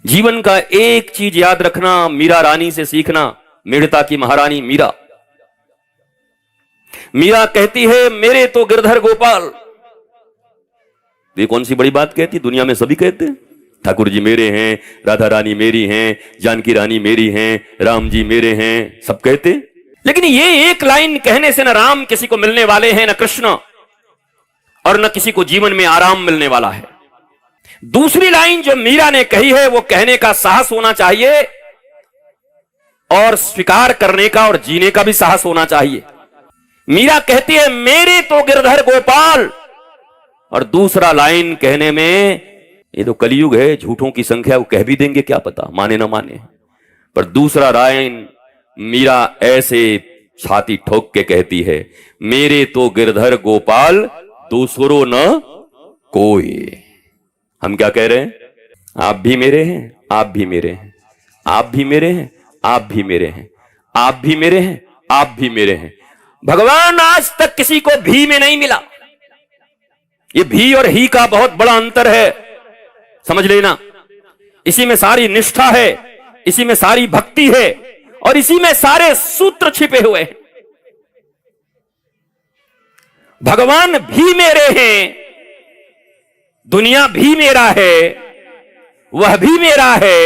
जीवन का एक चीज याद रखना, मीरा रानी से सीखना, मेड़ता की महारानी मीरा। मीरा कहती है मेरे तो गिरधर गोपाल। ये कौन सी बड़ी बात कहती, दुनिया में सभी कहते हैं ठाकुर जी मेरे हैं, राधा रानी मेरी हैं, जानकी रानी मेरी हैं, राम जी मेरे हैं, सब कहते। लेकिन ये एक लाइन कहने से न राम किसी को मिलने वाले हैं, न कृष्ण, और न किसी को जीवन में आराम मिलने वाला है। दूसरी लाइन जो मीरा ने कही है वो कहने का साहस होना चाहिए और स्वीकार करने का और जीने का भी साहस होना चाहिए। मीरा कहती है मेरे तो गिरधर गोपाल, और दूसरा लाइन कहने में, ये तो कलयुग है, झूठों की संख्या, वो कह भी देंगे क्या पता, माने ना माने, पर दूसरा लाइन मीरा ऐसे छाती ठोक के कहती है मेरे तो गिरधर गोपाल दूसरो न कोई। हम क्या कह रहे हैं, आप भी मेरे हैं, आप भी मेरे हैं, आप भी मेरे हैं, आप भी मेरे हैं, आप भी मेरे हैं, आप भी मेरे हैं। भगवान आज तक किसी को भी में नहीं मिला। ये भी और ही का बहुत बड़ा अंतर है, समझ लेना। इसी में सारी निष्ठा है, इसी में सारी भक्ति है, और इसी में सारे सूत्र छिपे हुए हैं। भगवान भी मेरे हैं, दुनिया भी मेरा है, वह भी मेरा है,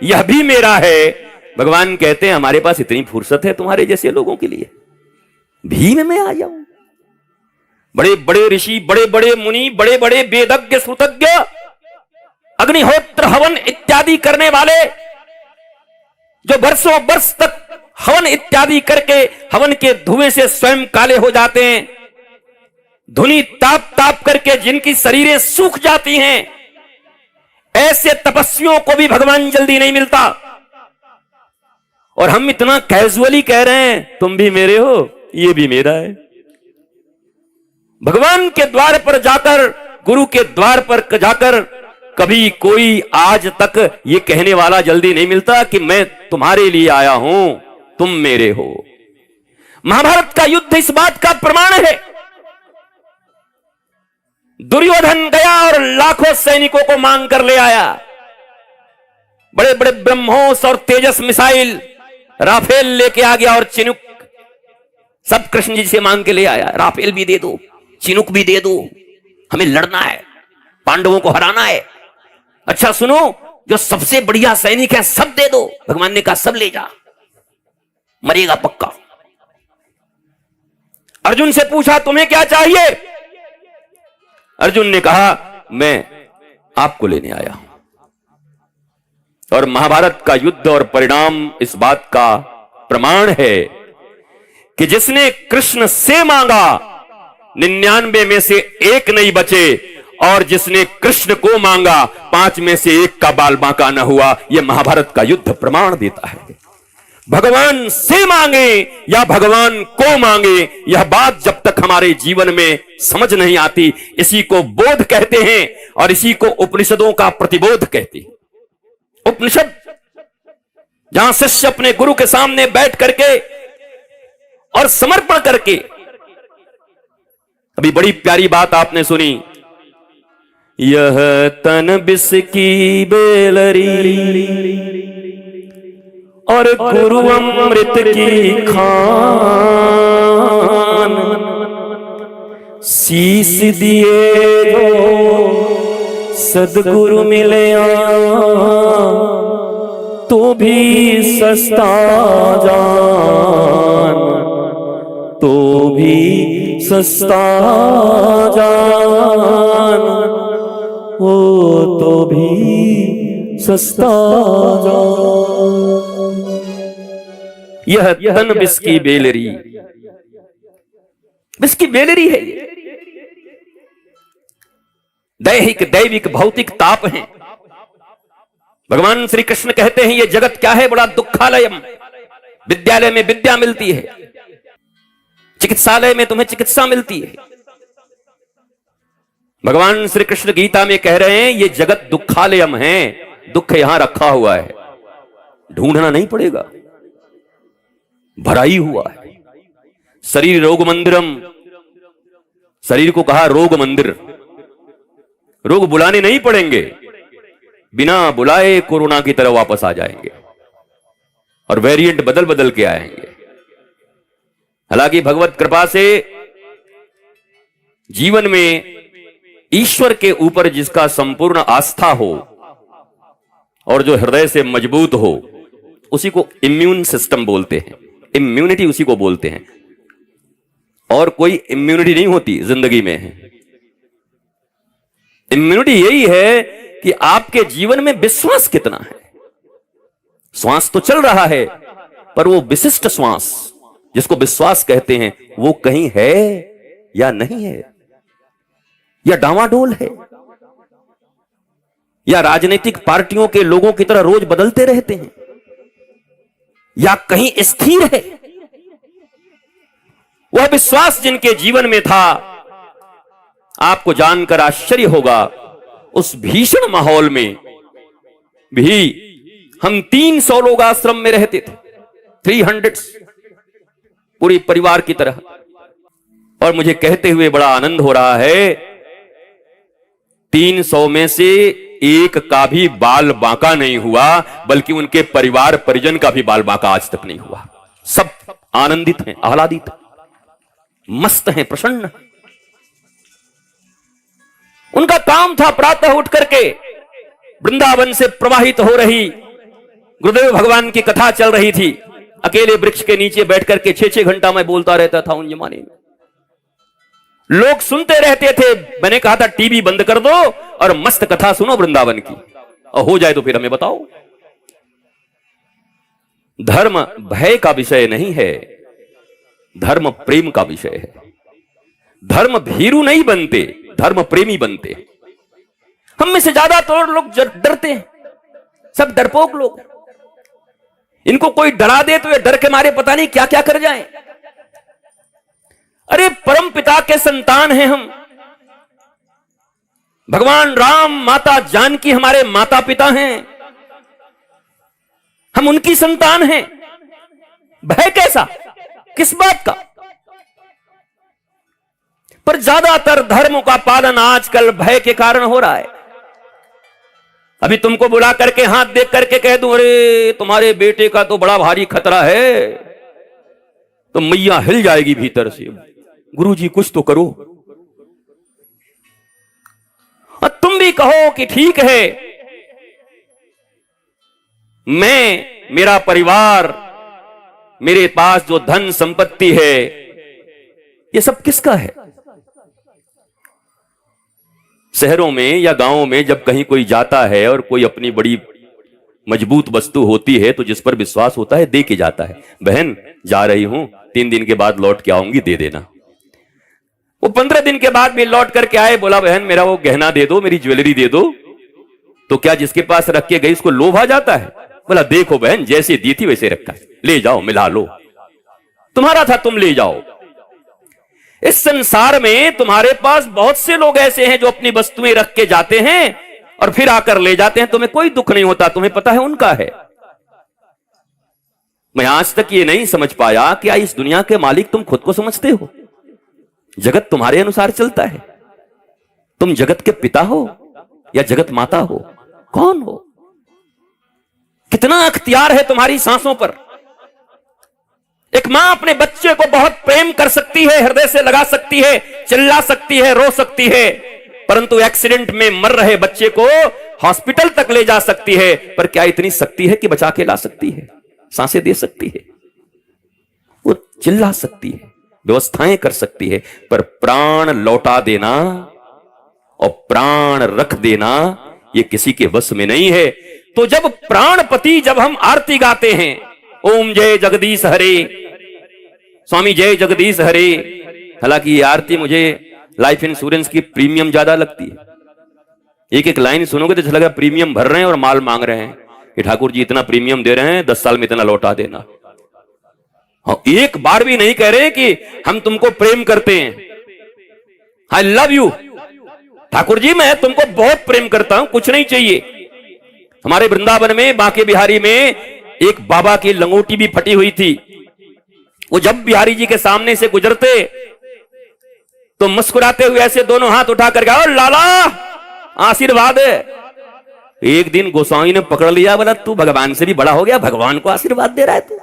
यह भी मेरा है। भगवान कहते हैं हमारे पास इतनी फुर्सत है तुम्हारे जैसे लोगों के लिए, भी में मैं आ जाऊं। बड़े बड़े ऋषि, बड़े बड़े मुनि, बड़े बड़े वेदज्ञ श्रुतज्ञ, अग्निहोत्र हवन इत्यादि करने वाले, जो वर्षों वर्ष तक हवन इत्यादि करके हवन के धुएं से स्वयं काले हो जाते हैं, धुनी ताप ताप करके जिनकी शरीरें सूख जाती हैं, ऐसे तपस्वियों को भी भगवान जल्दी नहीं मिलता। और हम इतना कैजुअली कह रहे हैं तुम भी मेरे हो, ये भी मेरा है। भगवान के द्वार पर जाकर, गुरु के द्वार पर जाकर कभी कोई आज तक ये कहने वाला जल्दी नहीं मिलता कि मैं तुम्हारे लिए आया हूं, तुम मेरे हो। महाभारत का युद्ध इस बात का प्रमाण है। दुर्योधन गया और लाखों सैनिकों को मांग कर ले आया, बड़े बड़े ब्रह्मोस और तेजस मिसाइल राफेल लेके आ गया, और चिनुक सब कृष्ण जी से मांग के ले आया। राफेल भी दे दो, चिनुक भी दे दो, हमें लड़ना है, पांडवों को हराना है। अच्छा सुनो, जो सबसे बढ़िया सैनिक है सब दे दो। भगवान ने कहा सब ले जा, मरेगा पक्का। अर्जुन से पूछा तुम्हें क्या चाहिए? अर्जुन ने कहा मैं आपको लेने आया हूं। और महाभारत का युद्ध और परिणाम इस बात का प्रमाण है कि जिसने कृष्ण से मांगा 99 में से एक नहीं बचे, और जिसने कृष्ण को मांगा 5 में से एक का बाल बांका न हुआ। यह महाभारत का युद्ध प्रमाण देता है। भगवान से मांगे या भगवान को मांगे, यह बात जब तक हमारे जीवन में समझ नहीं आती, इसी को बोध कहते हैं, और इसी को उपनिषदों का प्रतिबोध कहते हैं। उपनिषद जहां शिष्य अपने गुरु के सामने बैठ करके और समर्पण करके, अभी बड़ी प्यारी बात आपने सुनी, यह तन बिस की बेलरी और गुरु अमृत की खान, शीस दिए जो सदगुरु मिले तो भी सस्ता जान, तो भी सस्ता जान, वो तो भी सस्ता जान। यह तन बिस्की बेलरी, बिस्की बेलरी है। दैहिक दैविक भौतिक ताप है। भगवान श्री कृष्ण कहते हैं ये जगत क्या है, बड़ा दुखालयम। विद्यालय में विद्या मिलती है, चिकित्सालय में तुम्हें चिकित्सा मिलती है। भगवान श्री कृष्ण गीता में कह रहे हैं ये जगत दुखालयम है, दुख यहां रखा हुआ है, ढूंढना नहीं पड़ेगा, भरा ही हुआ है। शरीर रोग मंदिरम, शरीर को कहा रोग मंदिर, रोग बुलाने नहीं पड़ेंगे, बिना बुलाए कोरोना की तरह वापस आ जाएंगे और वेरिएंट बदल बदल के आएंगे। हालांकि भगवत कृपा से जीवन में ईश्वर के ऊपर जिसका संपूर्ण आस्था हो और जो हृदय से मजबूत हो, उसी को इम्यून सिस्टम बोलते हैं, इम्यूनिटी उसी को बोलते हैं। और कोई इम्यूनिटी नहीं होती जिंदगी में। इम्यूनिटी यही है कि आपके जीवन में विश्वास कितना है। श्वास तो चल रहा है, पर वो विशिष्ट श्वास जिसको विश्वास कहते हैं, वो कहीं है या नहीं है, या डावाडोल है, या राजनीतिक पार्टियों के लोगों की तरह रोज बदलते रहते हैं, या कहीं स्थिर है। वह विश्वास जिनके जीवन में था, आपको जानकर आश्चर्य होगा, उस भीषण माहौल में भी हम 300 लोग आश्रम में रहते थे, 300 पूरी परिवार की तरह। और मुझे कहते हुए बड़ा आनंद हो रहा है, 300 में से एक का भी बाल बांका नहीं हुआ, बल्कि उनके परिवार परिजन का भी बाल बांका आज तक नहीं हुआ। सब आनंदित हैं, आह्लादित हैं, मस्त हैं, प्रसन्न हैं। उनका काम था प्रातः उठ करके वृंदावन से प्रवाहित हो रही गुरुदेव भगवान की कथा चल रही थी, अकेले वृक्ष के नीचे बैठ करके 6-6 घंटा मैं बोलता रहता था। उन जमाने में लोग सुनते रहते थे। मैंने कहा था टीवी बंद कर दो और मस्त कथा सुनो वृंदावन की, और हो जाए तो फिर हमें बताओ। धर्म भय का विषय नहीं है, धर्म प्रेम का विषय है। धर्म भीरू नहीं बनते, धर्म प्रेमी बनते। हम में से ज्यादातर लोग डरते हैं, सब डरपोक लोग। इनको कोई डरा दे तो ये डर के मारे पता नहीं क्या क्या कर जाएं। अरे परम पिता के संतान हैं हम। भगवान राम, माता जानकी हमारे माता पिता हैं, हम उनकी संतान हैं। भय कैसा, किस बात का? पर ज्यादातर धर्मों का पालन आजकल भय के कारण हो रहा है। अभी तुमको बुला करके हाथ देख करके कह दूं, अरे तुम्हारे बेटे का तो बड़ा भारी खतरा है, तो मैया हिल जाएगी भीतर से, गुरुजी कुछ तो करो। और तुम भी कहो कि ठीक है, मैं, मेरा परिवार, मेरे पास जो धन संपत्ति है, ये सब किसका है? शहरों में या गांवों में जब कहीं कोई जाता है और कोई अपनी बड़ी मजबूत वस्तु होती है तो जिस पर विश्वास होता है दे के जाता है। बहन जा रही हूं, 3 दिन के बाद लौट के आऊंगी, दे देना। वो 15 दिन के बाद भी लौट करके आए, बोला बहन मेरा वो गहना दे दो, मेरी ज्वेलरी दे दो। तो क्या जिसके पास रख के गई उसको लोभ आ जाता है? बोला देखो बहन, जैसे दी थी वैसे रखा है, ले जाओ मिला लो, तुम्हारा था तुम ले जाओ। इस संसार में तुम्हारे पास बहुत से लोग ऐसे हैं जो अपनी वस्तुएं रख के जाते हैं और फिर आकर ले जाते हैं, तुम्हें कोई दुख नहीं होता, तुम्हें पता है उनका है। मैं आज तक ये नहीं समझ पाया कि इस दुनिया के मालिक तुम खुद को समझते हो? जगत तुम्हारे अनुसार चलता है? तुम जगत के पिता हो या जगत माता हो? कौन हो? कितना अख्तियार है तुम्हारी सांसों पर? एक मां अपने बच्चे को बहुत प्रेम कर सकती है, हृदय से लगा सकती है, चिल्ला सकती है, रो सकती है, परंतु एक्सीडेंट में मर रहे बच्चे को हॉस्पिटल तक ले जा सकती है। पर क्या इतनी शक्ति है कि बचा के ला सकती है, सांसें दे सकती है? वो चिल्ला सकती है, व्यवस्थाएं कर सकती है, पर प्राण लौटा देना और प्राण रख देना ये किसी के वश में नहीं है। तो जब प्राणपति, जब हम आरती गाते हैं, ओम जय जगदीश हरे, स्वामी जय जगदीश हरे, हालांकि ये आरती मुझे लाइफ इंश्योरेंस की प्रीमियम ज्यादा लगती है। एक एक लाइन सुनोगे तो लगा प्रीमियम भर रहे हैं और माल मांग रहे हैं कि ठाकुर जी इतना प्रीमियम दे रहे हैं, 10 साल में इतना लौटा देना। हाँ, एक बार भी नहीं कह रहे कि हम तुमको प्रेम करते हैं, I love you Thakur ji, मैं तुमको बहुत प्रेम करता हूं, कुछ नहीं चाहिए। हमारे वृंदावन में, बांके बिहारी में एक बाबा की लंगोटी भी फटी हुई थी। वो जब बिहारी जी के सामने से गुजरते तो मुस्कुराते हुए ऐसे दोनों हाथ उठा कर गया, लाला आशीर्वाद है। एक दिन गोसाई ने पकड़ लिया, बोला तू भगवान से भी बड़ा हो गया, भगवान को आशीर्वाद दे रहा है तू।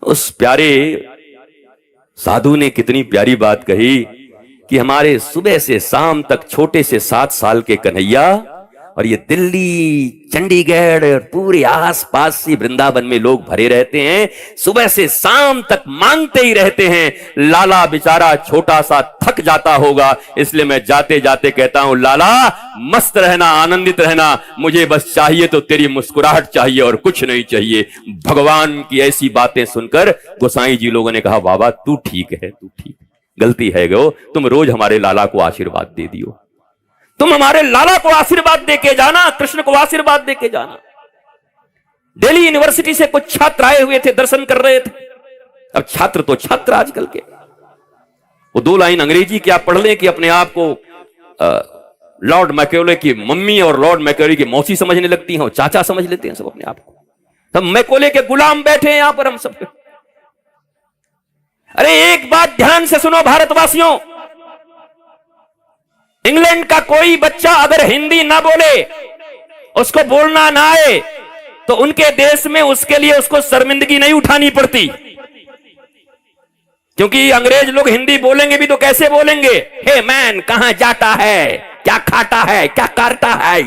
उस प्यारे साधु ने कितनी प्यारी बात कही कि हमारे सुबह से शाम तक छोटे से 7 साल के कन्हैया और ये दिल्ली, चंडीगढ़ और पूरे आसपास से वृंदावन में लोग भरे रहते हैं, सुबह से शाम तक मांगते ही रहते हैं। लाला बेचारा छोटा सा थक जाता होगा, इसलिए मैं जाते जाते कहता हूं, लाला मस्त रहना, आनंदित रहना, मुझे बस चाहिए तो तेरी मुस्कुराहट चाहिए और कुछ नहीं चाहिए। भगवान की ऐसी बातें सुनकर गोसाई जी लोगों ने कहा, बाबा तू ठीक है, तू ठीक, गलती है गो, तुम रोज हमारे लाला को आशीर्वाद दे दियो, तुम हमारे लाला को आशीर्वाद देके जाना, कृष्ण को आशीर्वाद देके जाना। दिल्ली यूनिवर्सिटी से कुछ छात्र आए हुए थे, दर्शन कर रहे थे। अब छात्र तो छात्र आजकल के, वो 2 लाइन अंग्रेजी क्या पढ़ लें कि अपने आप को लॉर्ड मैकॉले की मम्मी और लॉर्ड मैकॉले की मौसी समझने लगती हैं, चाचा समझ लेते हैं सब अपने आप को। हम मैकॉले के गुलाम बैठे हैं यहां पर हम सब। अरे एक बात ध्यान से सुनो भारतवासियों, इंग्लैंड का कोई बच्चा अगर हिंदी ना बोले, उसको बोलना ना आए, तो उनके देश में उसके लिए उसको शर्मिंदगी नहीं उठानी पड़ती, क्योंकि अंग्रेज लोग हिंदी बोलेंगे भी तो कैसे बोलेंगे, हे मैन कहां जाता है, क्या खाता है, क्या करता है।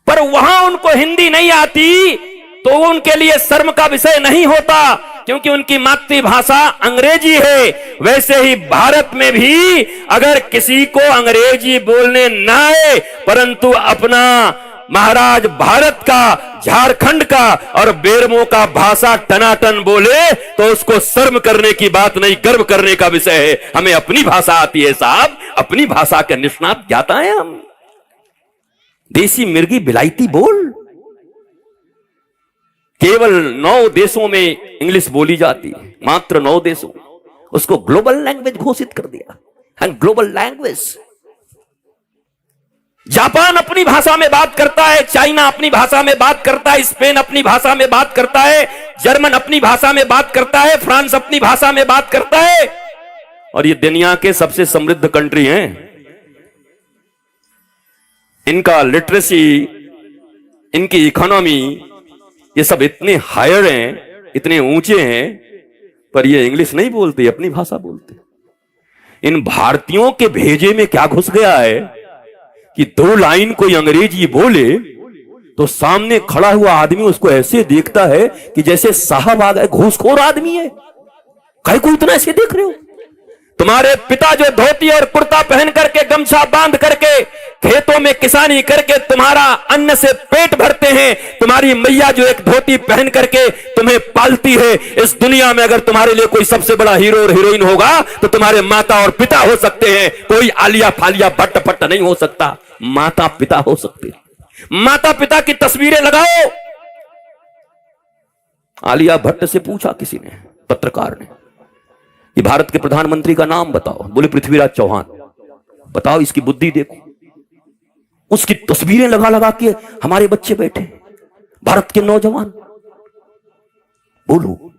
पर वहां उनको हिंदी नहीं आती तो वो उनके लिए शर्म का विषय नहीं होता, क्योंकि उनकी मातृभाषा अंग्रेजी है। वैसे ही भारत में भी अगर किसी को अंग्रेजी बोलने ना आए, परंतु अपना महाराज भारत का, झारखंड का और बेरमो का भाषा टनाटन बोले, तो उसको शर्म करने की बात नहीं, गर्व करने का विषय है। हमें अपनी भाषा आती है साहब, अपनी भाषा के निष्णात ज्ञाता है हम। देसी मिर्गी बिलायती बोल, केवल 9 देशों में इंग्लिश बोली जाती है, मात्र 9 देशों, उसको ग्लोबल लैंग्वेज घोषित कर दिया, ग्लोबल लैंग्वेज। जापान अपनी भाषा में बात करता है, चाइना अपनी भाषा में बात करता है, स्पेन अपनी भाषा में बात करता है, जर्मन अपनी भाषा में बात करता है, फ्रांस अपनी भाषा में बात करता है, और ये दुनिया के सबसे समृद्ध कंट्री हैं। इनका लिटरेसी, इनकी इकोनॉमी, ये सब इतने हायर हैं, इतने ऊंचे हैं, पर ये इंग्लिश नहीं बोलते, अपनी भाषा बोलते। इन भारतीयों के भेजे में क्या घुस गया है कि 2 लाइन कोई अंग्रेजी बोले तो सामने खड़ा हुआ आदमी उसको ऐसे देखता है कि जैसे साहब आ गए, घूसखोर आदमी है, काहे को इतना ऐसे देख रहे हो। तुम्हारे पिता जो धोती और कुर्ता पहन करके, गमछा बांध करके, खेतों में किसानी करके तुम्हारा अन्न से पेट भरते हैं, तुम्हारी मैया जो एक धोती पहन करके तुम्हें पालती है, इस दुनिया में अगर तुम्हारे लिए कोई सबसे बड़ा हीरो और हीरोइन होगा तो तुम्हारे माता और पिता हो सकते हैं। कोई आलिया फालिया भट्ट फट्ट नहीं हो सकता, माता पिता हो सकते हैं। माता पिता की तस्वीरें लगाओ। आलिया भट्ट से पूछा किसी ने, पत्रकार ने, ये भारत के प्रधानमंत्री का नाम बताओ, बोले पृथ्वीराज चौहान। बताओ इसकी बुद्धि देखो, उसकी तस्वीरें लगा लगा के हमारे बच्चे बैठे, भारत के नौजवान। बोलो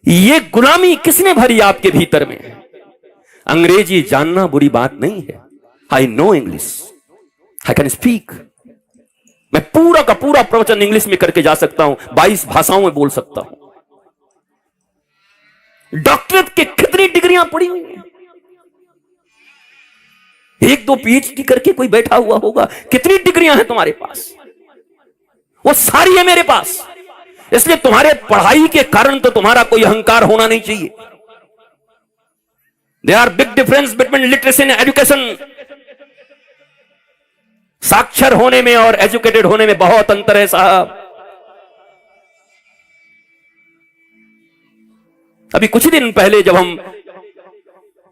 ये गुलामी किसने भरी आपके भीतर में। अंग्रेजी जानना बुरी बात नहीं है, I know English, I can speak. मैं पूरा का पूरा प्रवचन इंग्लिश में करके जा सकता हूं, 22 भाषाओं में बोल सकता हूं। डॉक्टरेट के कितनी डिग्रियां पड़ी हुई हैं, 1-2 PhD करके कोई बैठा हुआ होगा, कितनी डिग्रियां हैं तुम्हारे पास, वो सारी है मेरे पास। इसलिए तुम्हारे पढ़ाई के कारण तो तुम्हारा कोई अहंकार होना नहीं चाहिए। There are big difference between literacy and education. साक्षर होने में और एजुकेटेड होने में बहुत अंतर है साहब। अभी कुछ दिन पहले जब हम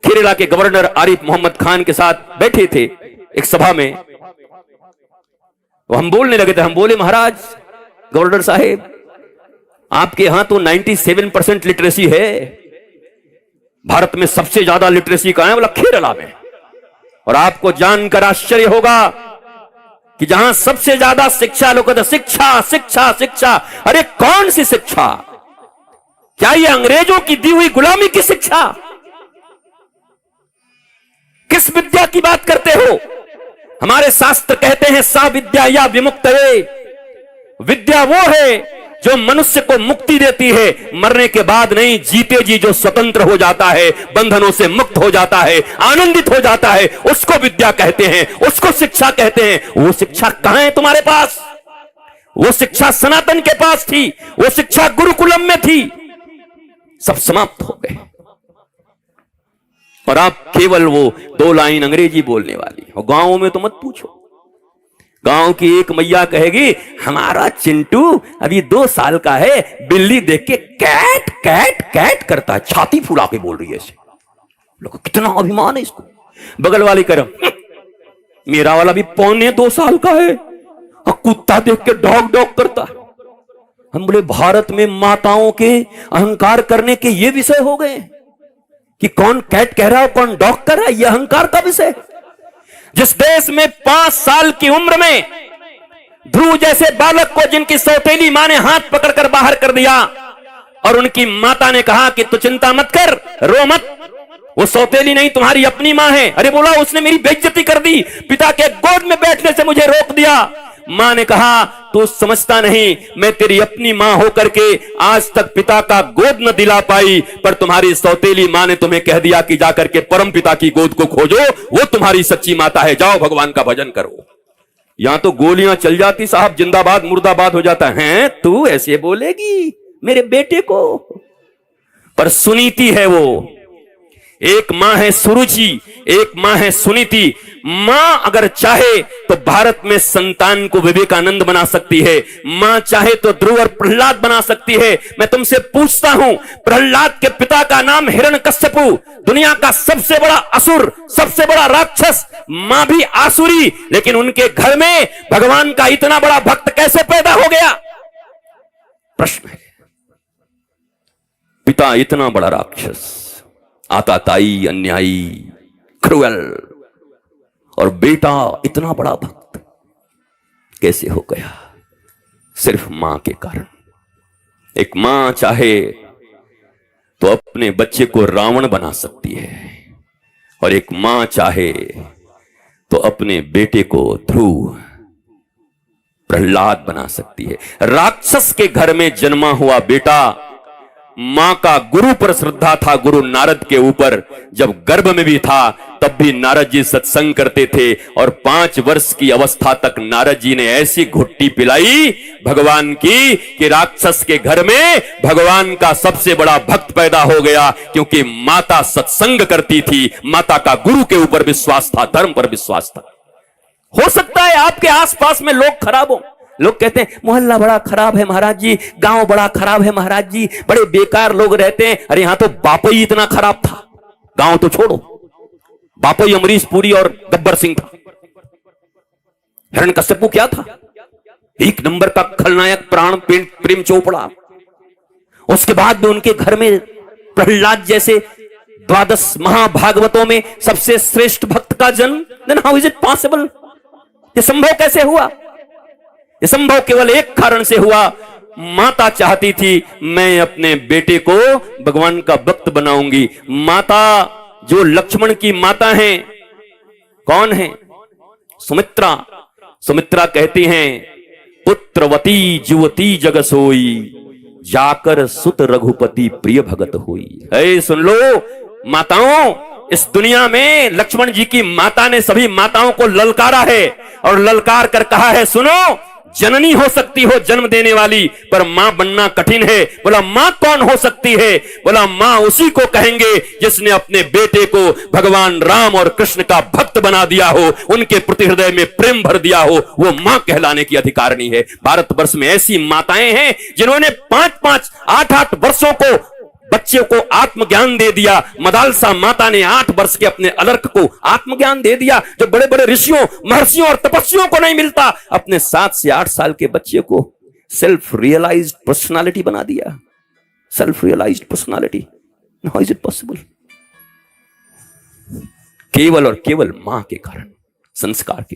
केरला के गवर्नर आरिफ मोहम्मद खान के साथ बैठे थे एक सभा में, तो हम बोलने लगे थे। हम बोले, महाराज गवर्नर साहेब, आपके यहां तो 97% लिटरेसी है, भारत में सबसे ज्यादा लिटरेसी कहां है? बोला केरला में। और आपको जानकर आश्चर्य होगा कि जहां सबसे ज्यादा शिक्षा, लोग कहते शिक्षा शिक्षा शिक्षा। अरे कौन सी शिक्षा? क्या ये अंग्रेजों की दी हुई गुलामी की शिक्षा? किस विद्या की बात करते हो? हमारे शास्त्र कहते हैं सा विद्या या विमुक्तये, विद्या वो है जो मनुष्य को मुक्ति देती है, मरने के बाद नहीं, जीते जी जो स्वतंत्र हो जाता है, बंधनों से मुक्त हो जाता है, आनंदित हो जाता है, उसको विद्या कहते हैं, उसको शिक्षा कहते हैं। वो शिक्षा कहां है तुम्हारे पास? वो शिक्षा सनातन के पास थी, वो शिक्षा गुरुकुलम में थी, सब समाप्त हो गए। और आप केवल वो 2 लाइन अंग्रेजी बोलने वाली। और गांवों में तो मत पूछो, गांव की एक मैया कहेगी हमारा चिंटू अभी 2 साल का है, बिल्ली देख के कैट कैट कैट करता है, छाती फुला के बोल रही है इसे। लोग कितना अभिमान है इसको। बगल वाली करम मेरा वाला भी 1.25 साल का है और कुत्ता देख के डॉग डॉग करता है। हम बोले भारत में माताओं के अहंकार करने के ये विषय हो गए कि कौन कैट कह रहा है कौन डॉग कर रहा है, यह अहंकार का विषय। जिस देश में 5 साल की उम्र में ध्रुव जैसे बालक को जिनकी सौतेली मां ने हाथ पकड़कर बाहर कर दिया और उनकी माता ने कहा कि तू चिंता मत कर, रो मत, वो सौतेली नहीं तुम्हारी अपनी मां है। अरे बोला उसने मेरी बेइज्जती कर दी, पिता के गोद में बैठने से मुझे रोक दिया। मां ने कहा तू समझता नहीं, मैं तेरी अपनी मां होकर के आज तक पिता का गोद न दिला पाई, पर तुम्हारी सौतेली मां ने तुम्हें कह दिया कि जाकर के परम पिता की गोद को खोजो, वो तुम्हारी सच्ची माता है, जाओ भगवान का भजन करो। यहां तो गोलियां चल जाती साहब, जिंदाबाद मुर्दाबाद हो जाता है। तू ऐसे बोलेगी मेरे बेटे को? पर सुनीति है वो। एक मां है सुरुचि, एक मां है सुनीति। मां अगर चाहे तो भारत में संतान को विवेकानंद बना सकती है, मां चाहे तो ध्रुव और प्रहलाद बना सकती है। मैं तुमसे पूछता हूं, प्रहलाद के पिता का नाम हिरण्यकश्यपु, दुनिया का सबसे बड़ा असुर, सबसे बड़ा राक्षस, मां भी आसुरी, लेकिन उनके घर में भगवान का इतना बड़ा भक्त कैसे पैदा हो गया? प्रश्न है। पिता इतना बड़ा राक्षस, आताताई, अन्यायी, क्रूअल, और बेटा इतना बड़ा भक्त कैसे हो गया? सिर्फ मां के कारण। एक मां चाहे तो अपने बच्चे को रावण बना सकती है, और एक मां चाहे तो अपने बेटे को ध्रुव, प्रहलाद बना सकती है। राक्षस के घर में जन्मा हुआ बेटा, मां का गुरु पर श्रद्धा था, गुरु नारद के ऊपर। जब गर्भ में भी था तब भी नारद जी सत्संग करते थे, और 5 वर्ष की अवस्था तक नारद जी ने ऐसी घुट्टी पिलाई भगवान की कि राक्षस के घर में भगवान का सबसे बड़ा भक्त पैदा हो गया, क्योंकि माता सत्संग करती थी, माता का गुरु के ऊपर विश्वास था, धर्म पर विश्वास था। हो सकता है आपके आसपास में लोग खराब हो, लोग कहते हैं मोहल्ला बड़ा खराब है महाराज जी, गांव बड़ा खराब है महाराज जी, बड़े बेकार लोग रहते हैं। अरे यहां तो बापई इतना खराब था, गांव तो छोड़ो, बापई अमरीश पुरी और गब्बर सिंह था। हिरण्यकश्यपु क्या था? 1 नंबर का खलनायक, प्राण प्रेम चोपड़ा। उसके बाद में उनके घर में प्रहलाद जैसे 12 महाभागवतों में सबसे श्रेष्ठ भक्त का जन्म। Then how is it possible? ये संभव कैसे हुआ? यह संभव केवल एक कारण से हुआ, माता चाहती थी मैं अपने बेटे को भगवान का भक्त बनाऊंगी। माता जो लक्ष्मण की माता हैं, कौन है? सुमित्रा। सुमित्रा कहती हैं पुत्रवती जुवती जग सोई, जाकर सुत रघुपति प्रिय भगत हुई। ऐ सुन लो माताओं, इस दुनिया में लक्ष्मण जी की माता ने सभी माताओं को ललकारा है, और ललकार कर कहा है सुनो, जननी हो सकती हो जन्म देने वाली, पर मां बनना कठिन है। बोला मां कौन हो सकती है? बोला मां उसी को कहेंगे जिसने अपने बेटे को भगवान राम और कृष्ण का भक्त बना दिया हो, उनके प्रति हृदय में प्रेम भर दिया हो, वो मां कहलाने की अधिकारिणी है। भारतवर्ष में ऐसी माताएं हैं जिन्होंने 5-5, 8-8 वर्षों को बच्चे को आत्मज्ञान दे दिया। मदालसा माता ने 8 वर्ष के अपने अलर्क को आत्मज्ञान दे दिया, जो बड़े बड़े ऋषियों, महर्षियों और तपस्वियों को नहीं मिलता। अपने 7 से 8 साल के बच्चे को सेल्फ रियलाइज्ड पर्सनालिटी बना दिया। Self realised personality, how is it possible? केवल और केवल मां के कारण, संस्कार के